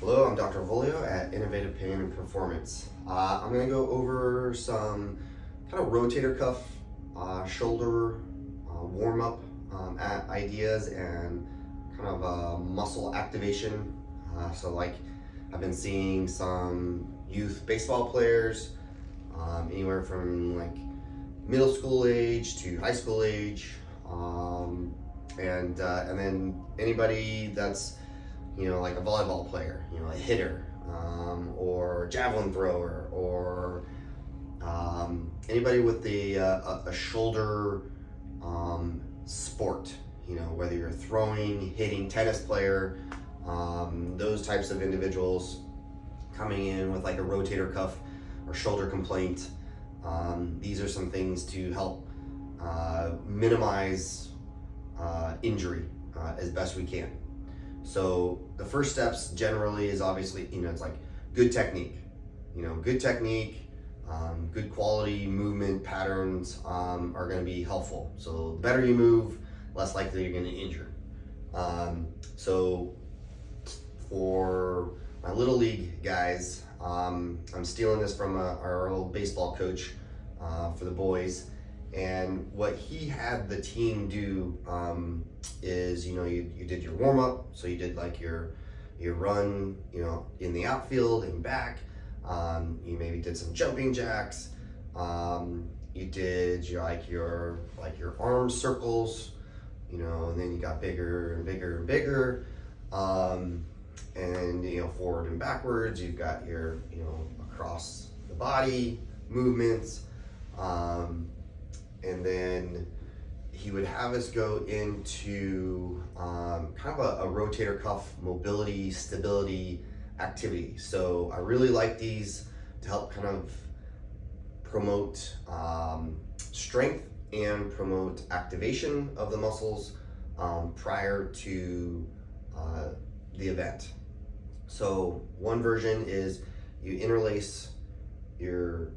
Hello, I'm Dr. Volio at Innovative Pain and Performance. I'm going to go over some kind of rotator cuff, shoulder warm-up ideas and kind of muscle activation. So like I've been seeing some youth baseball players, anywhere from like middle school age to high school age, and then anybody that's like a volleyball player, a hitter, or javelin thrower, or anybody with a shoulder sport, whether you're throwing, hitting, tennis player, those types of individuals coming in with like a rotator cuff or shoulder complaint. These are some things to help minimize injury as best we can. So the first steps generally is obviously, it's like good technique, good quality movement patterns are going to be helpful. So the better you move, less likely you're going to injure. So for my little league guys, I'm stealing this from our old baseball coach for the boys. And what he had the team do is, you did your warm up. So you did like your run, in the outfield and back. You maybe did some jumping jacks. You did your arm circles, and then you got bigger and bigger and bigger. And forward and backwards. You've got your across the body movements. And then he would have us go into kind of a rotator cuff mobility, stability activity. So I really like these to help kind of promote strength and promote activation of the muscles prior to the event. So one version is you interlace your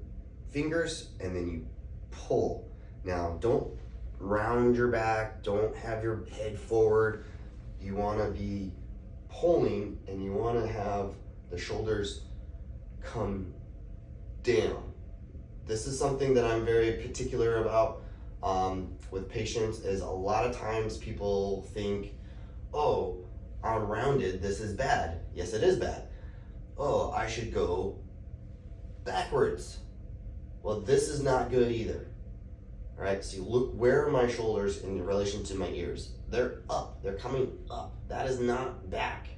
fingers and then you pull. Now, don't round your back, don't have your head forward. You want to be pulling and you want to have the shoulders come down. This is something that I'm very particular about with patients, is a lot of times people think, oh, I'm rounded, this is bad. Yes, it is bad. Oh, I should go backwards. Well, this is not good either. All right, so you look, where are my shoulders in relation to my ears? They're up, they're coming up. That is not back.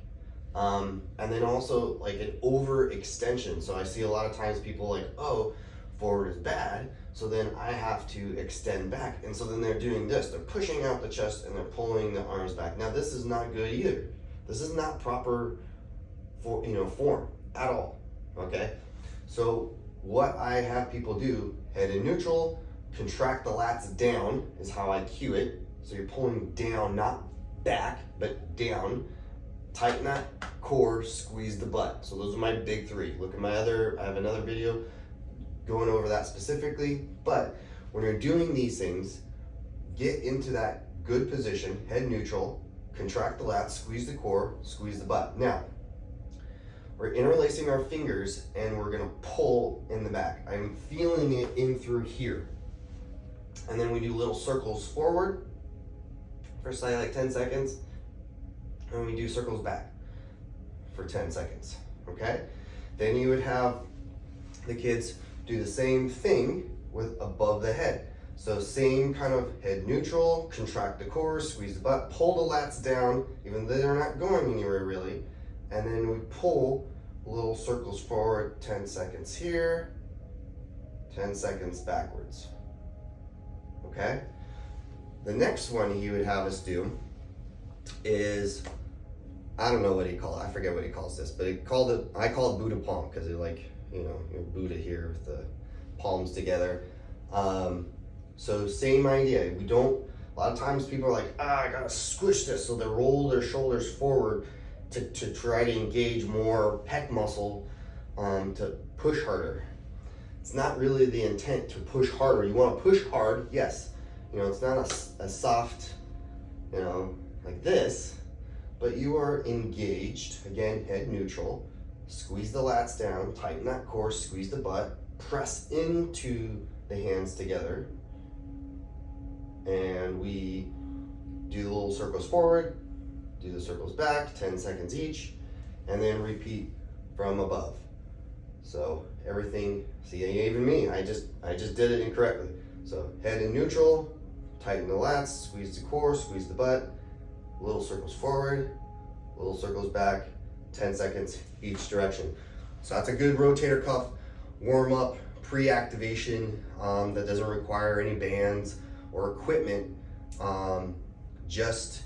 And then also like an overextension. So I see a lot of times people like, oh, forward is bad, so then I have to extend back. And so then they're doing this. They're pushing out the chest and they're pulling the arms back. Now this is not good either. This is not proper form at all, okay? So what I have people do, head in neutral, contract the lats down is how I cue it. So you're pulling down, not back, but down. Tighten that core, squeeze the butt. So those are my big three. Look at I have another video going over that specifically. But when you're doing these things, get into that good position, head neutral, contract the lats, squeeze the core, squeeze the butt. Now, we're interlacing our fingers and we're gonna pull in the back. I'm feeling it in through here. And then we do little circles forward for say like 10 seconds. And we do circles back for 10 seconds, okay? Then you would have the kids do the same thing with above the head. So same kind of head neutral, contract the core, squeeze the butt, pull the lats down, even though they're not going anywhere really. And then we pull little circles forward, 10 seconds here, 10 seconds backwards, okay? The next one he would have us do is, I don't know what he called it, I forget what he calls this, but I call it Buddha palm, because it's like, your Buddha here with the palms together. So same idea. A lot of times people are like, I gotta squish this, so they roll their shoulders forward to try to engage more pec muscle, to push harder. It's not really the intent to push harder. You want to push hard, yes. It's not a soft, like this, but you are engaged. Again, head neutral. Squeeze the lats down, tighten that core, squeeze the butt, press into the hands together. And we do the little circles forward, do the circles back, 10 seconds each, and then repeat from above. So everything, see, even me, I just did it incorrectly. So head in neutral, tighten the lats, squeeze the core, squeeze the butt, little circles forward, little circles back, 10 seconds each direction. So that's a good rotator cuff warm up, pre-activation that doesn't require any bands or equipment, just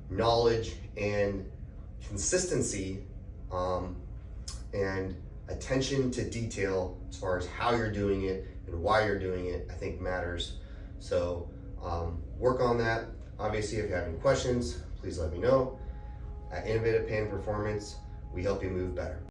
knowledge and consistency and attention to detail as far as how you're doing it and why you're doing it, I think matters. So work on that. Obviously, if you have any questions, please let me know. At Innovative Pain Performance, we help you move better.